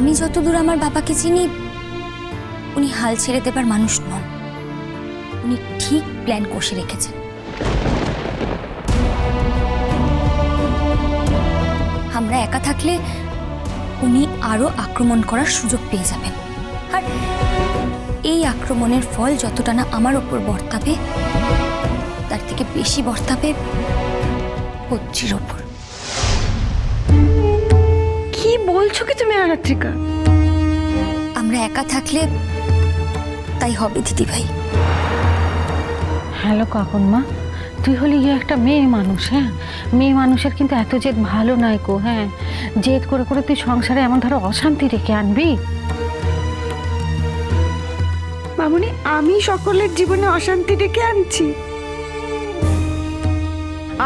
আমি যতদূর আমার বাবাকে চিনি, উনি হাল ছেড়ে দেবার মানুষ নন। উনি ঠিক প্ল্যান কষে রেখেছেন। আমরা একা থাকলে উনি আরো আক্রমণ করার সুযোগ পেয়ে যাবেন, আর এই আক্রমণের ফল যতটা না আমার ওপর বর্তাবে, তার থেকে বেশি বর্তাবে পত্রীর ওপর। কি বলছো কি তুমি আরাত্রিকা? আমরা একা থাকলে তাই হবে দিদিভাই। হ্যালো কাকুনমা, তুই হলি গিয়ে একটা মেয়ে মানুষ। হ্যাঁ, মেয়ে মানুষের কিন্তু এত জেদ ভালো নয় গো। হ্যাঁ, জেদ করে করে তুই সংসারে এমন ধরো অশান্তি রেখে আনবি। মামুনি, আমি সকলের জীবনে অশান্তি ডেকে আনছি?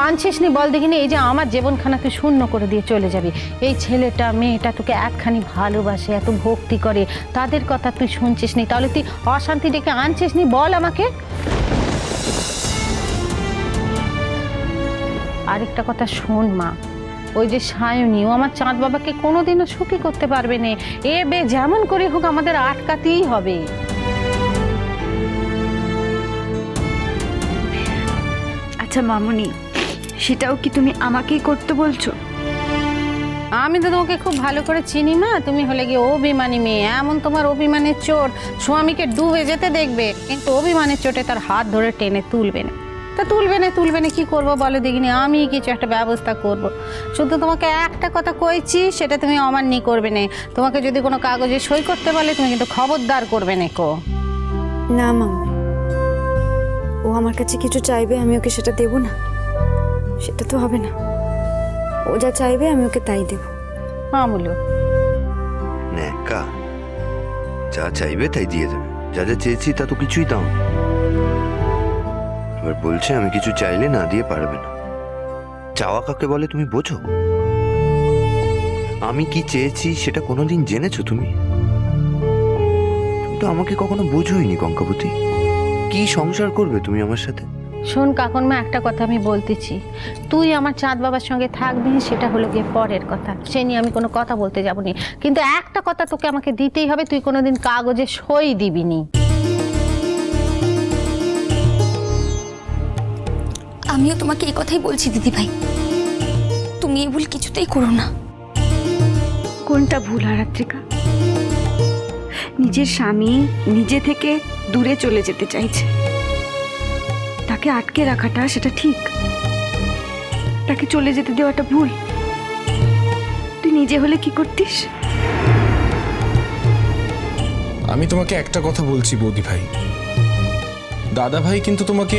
আনছিস নি বল দেখিনি? এই যে আমার জীবনখানা তুই শূন্য করে দিয়ে চলে যাবি। এই ছেলেটা মেয়েটা তোকে একখানি ভালোবাসে, এত ভক্তি করে, তাদের কথা তুই শুনছিস নি, তাহলে তুই অশান্তি ডেকে আনছিস নি? বল আমাকে। আরেকটা কথা শোন মা, ওই যে সায়নী, ও আমার চাঁদ বাবাকে কোনোদিনও সুখী করতে পারবে না। এ বে যেমন করে হোক আমাদের আটকাতেই হবে। আচ্ছা মামুনি, সেটাও কি তুমি আমাকেই করতে বলছো? আমি তো তোমাকে খুব ভালো করে চিনি মা। তুমি হলে গিয়ে অভিমানী মেয়ে। এমন তোমার অভিমানের চোট স্বামীকে ডুবে যেতে দেখবে, কিন্তু অভিমানের চোটে তার হাত ধরে টেনে তুলবে না। তা তুলবে না কি করবো বলো দেখিনি? আমি কিছু একটা ব্যবস্থা করব। শুধু তোমাকে একটা কথা কইছি, সেটা তুমি অমান্য করবে না। তোমাকে যদি কোনো কাগজে সই করতে বলে, তুমি কিন্তু খবরদার করবে না কো। না মামুনি, ও আমার কাছে কিছু চাইবে, আমি ওকে সেটা দেব না? সেটা তো হবে না। ও যা চাইবে আমি ওকে তাই দেব। হ্যাঁ বলো। ন্যাকা, যা চাইবে তাই দিয়ে দেবে। যা যা চেয়েছি তা তো কিছুই দাও। এবার বলছে আমি কিছু চাইলে না দিয়ে পারবে না। চাওয়া কাকে বলে তুমি বোঝো? আমি কি চেয়েছি সেটা কোনোদিন জেনেছো তুমি? তুমি তো আমাকে কখনো বোঝোইনি কঙ্কাবতী। কি সংসার করবে তুমি আমার সাথে? শোন কাকনমা, একটা কথা আমি বলতেছি, তুই আমার চাঁদ বাবার সঙ্গে থাকবি, সেটা হলো গিয়ে পরের কথা, সে নিয়ে আমি কোনো কথা বলতে যাবো না। কিন্তু একটা কথা তোকে আমাকে দিতেই হবে, তুই কোনোদিন কাগজে সই দিবি নি। আমিও তোমাকে এই কথাই বলছি দিদিভাই, তুমি এই ভুল কিছুতেই করো না। কোনটা ভুল আরাত্রিকা? নিজের স্বামী নিজে থেকে দূরে চলে যেতে চাইছে, তাকে আটকে রাখাটা সেটা ঠিক, তাকে চলে যেতে দেওয়াটা ভুল। তুই নিজে হলে কি করতিস? আমি তোমাকে একটা কথা বলছি বৌদি ভাই, দাদা ভাই কিন্তু তোমাকে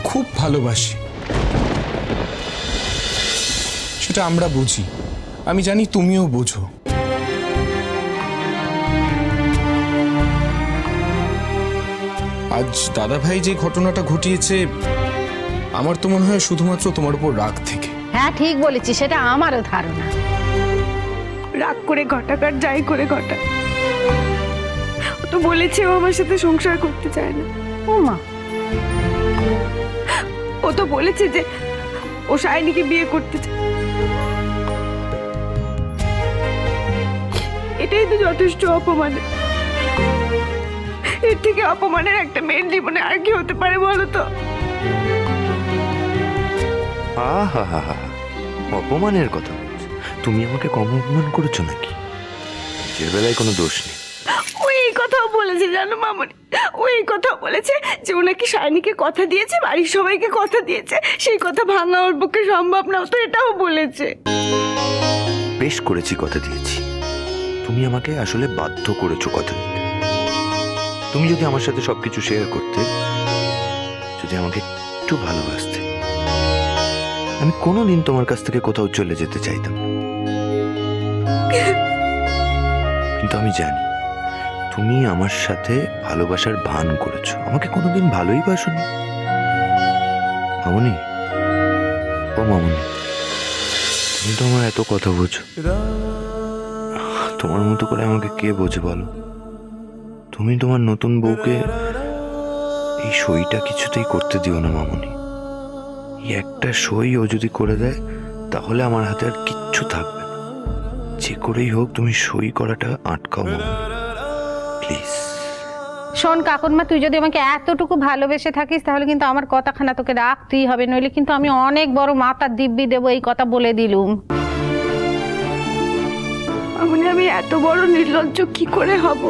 খুব ভালোবাসে, সেটা আমরা বুঝি। আমি জানি তুমিও বোঝো। আজ দাদা ভাই যে ঘটনাটা ঘটিয়েছে, আমার তো মনে হয় শুধুমাত্র তোমার উপর রাগ থেকে। হ্যাঁ ঠিক বলেছি, সেটা আমারও ধারণা। রাগ করে ঘটাক আর যাই করে ঘটাক, ও তো বলেছে ও আমার সাথে সংসার করতে চায় না। ও মা, ও তো বলেছে যে ও সায়নীকে বিয়ে করতে চায়। এটাই তো যথেষ্ট অপমান। এর থেকে অপমানের একটা মেয়ের জীবনে আর কি হতে পারে বলো তো? আহা হা হা, অপমানের কথা বলছো? তুমি আমাকে কম অপমান করেছো নাকি? নিজের বেলায় কোনো দোষ নেই। ওই এই কথাও বলেছে জানো মামনি, ওই এই কথাও বলেছে যে ও নাকি সায়নীকে কথা দিয়েছে, বাড়ির সবাইকে কথা দিয়েছে, সেই কথা ভাঙা ওর পক্ষে সম্ভব না, তো এটাও বলেছে। বেশ করেছি, কথা দিয়েছি। তুমি আমাকে আসলে বাধ্য করেছো কথা দিতে। তুমি যদি আমার সাথে সবকিছু শেয়ার করতে, যদি আমাকে একটু ভালোবাসতে, আমি কোনোদিন তোমার কাছ থেকে কোথাও চলে যেতে চাইতাম না। কিন্তু আমি জানি তুমি আমার সাথে ভালোবাসার ভান করেছো, আমাকে কোনোদিন ভালোই বাসোনি। মামনি, ও মামনি, তুমি তো আমার এত কথা বোঝো। তোমার মতো করে আমাকে কে বোঝে বলো? তুমি তোমার নতুন বউকে এই সইটা কিছুতেই করতে দিও না মামনি। এই একটা সই ও যদি করে দেয়, তাহলে আমার হাতে আর কিচ্ছু থাকবে না। যে করেই হোক তুমি সই করাটা আটকাও প্লিজ। শোন কাকুরমা, তুই যদি আমাকে এতটুকু ভালোবেসে থাকিস তাহলে কিন্তু আমার কথাখানা তোকে রাখতেই হবে, নইলে কিন্তু আমি অনেক বড় মাথার দিব্যি দেবো, এই কথা বলে দিলুম। মানে আমি এত বড় নির্লজ্জ কি করে হব?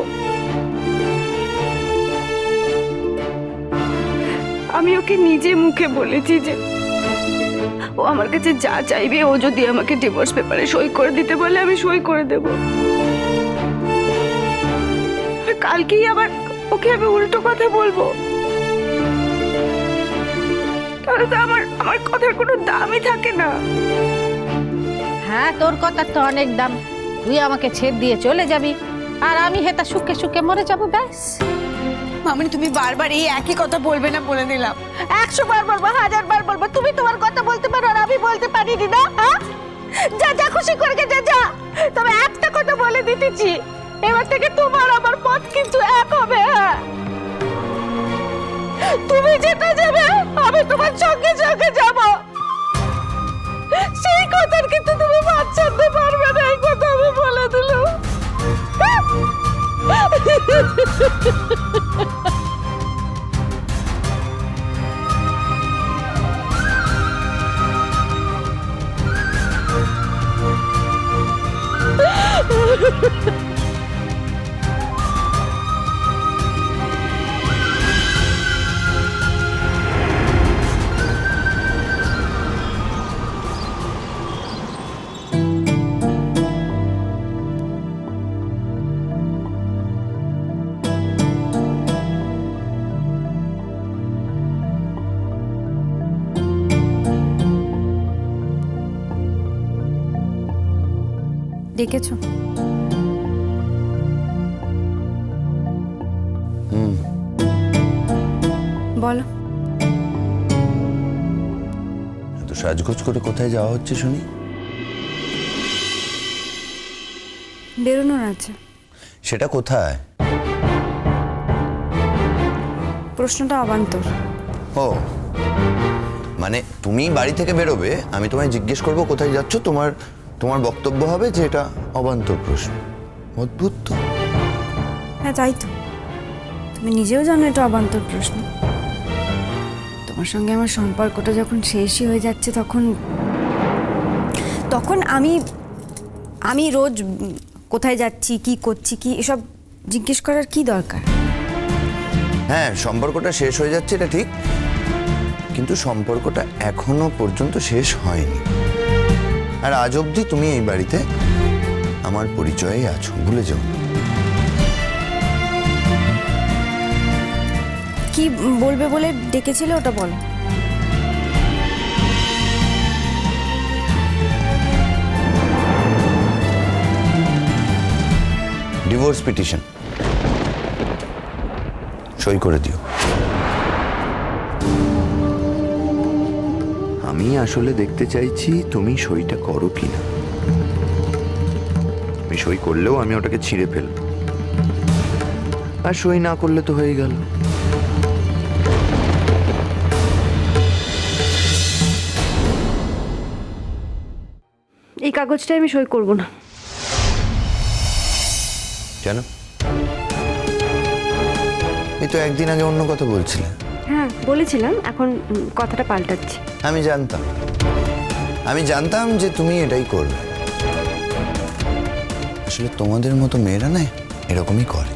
আমি ওকে নিজে মুখে বলেছি যে ও আমার কাছে যা চাইবে, ও যদি আমাকে ডিভোর্স পেপারে সই করে দিতে বলে আমি সই করে দেব। আর কালকেই আবার ওকে আমি উল্টো কথা বলবো, তাহলে তো আমার কথার কোনো দামই থাকে না। হ্যাঁ, তোর কথার তো অনেক দাম। তুই আমাকে ছেড় দিয়ে চলে যাবি আর আমি হেতা সুখে সুখে মরে যাবো, ব্যাস। মামনি তুমি বারবার এই একই কথা বলবে না, বলে দিলাম। 100 বার বলবো, 1000 বার বলবো, তুমি তোমার কথা বলতে পারো আর আমি বলতে পারি না? যা যা খুশি করে যা যা। তবে একটা কথা বলে দিতেছি, এবার থেকে তোমার আমার পথ কিন্তু এক হবে। হ্যাঁ, তুমি যেটা যাবে আমি তোমার সঙ্গে সঙ্গে যাব। সেই কথার কিন্তু তুমি বাদ ছাড়তে পারবে না, এই কথা আমি বলে দিলাম। ডেকেছো? বলো। তো সাজগোজ করে কোথায় যাওয়া হচ্ছে শুনি? বেরোনোর আছে। সেটা কোথায়? প্রশ্নটা অবান্তর। ও মানে তুমি বাড়ি থেকে বেরোবে, আমি তোমায় জিজ্ঞেস করবো কোথায় যাচ্ছ, তোমার বক্তব্য হবে যে এটা অবান্তর প্রশ্ন। অদ্ভুত তো। হ্যাঁ তাই তো, তুমি নিজেও জানো এটা অবান্তর প্রশ্ন। তোমার সঙ্গে আমার সম্পর্কটা যখন শেষই হয়ে যাচ্ছে তখন আমি রোজ কোথায় যাচ্ছি, কি করছি, কি এসব জিজ্ঞেস করার কি দরকার? হ্যাঁ, সম্পর্কটা শেষ হয়ে যাচ্ছে এটা ঠিক, কিন্তু সম্পর্কটা এখনো পর্যন্ত শেষ হয়নি। আর আজ অবধি তুমি এই বাড়িতে আমার পরিচয়ে আছো, ভুলে যাও। কি বলবে বলে ডেকেছিলে ওটা বলো। ডিভোর্স পিটিশন সই করে দিও। আমি আসলে দেখতে চাইছি তুমি সইটা করো কিনা। আমি সই করলেও আমি ওটাকে ছিঁড়ে ফেলব, আর সই না করলে তো হয়ে গেল। এই কাগজটায় আমি সই করব না। কেন? এই তো একদিন আগে অন্য কথা বলছিলে। হ্যাঁ বলেছিলাম, এখন কথাটা পাল্টাচ্ছি। আমি জানতাম যে তুমি এটাই করবে। আসলে তোমাদের মতো মেয়েরা না এরকমই করে।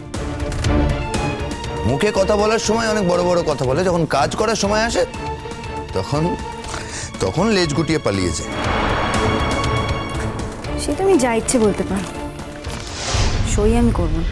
মুখে কথা বলার সময় অনেক বড় বড় কথা বলে, যখন কাজ করার সময় আসে তখন লেজ গুটিয়ে পালিয়ে যায়। সেটা আমি যা ইচ্ছে বলতে পারো, সই আমি করবো না।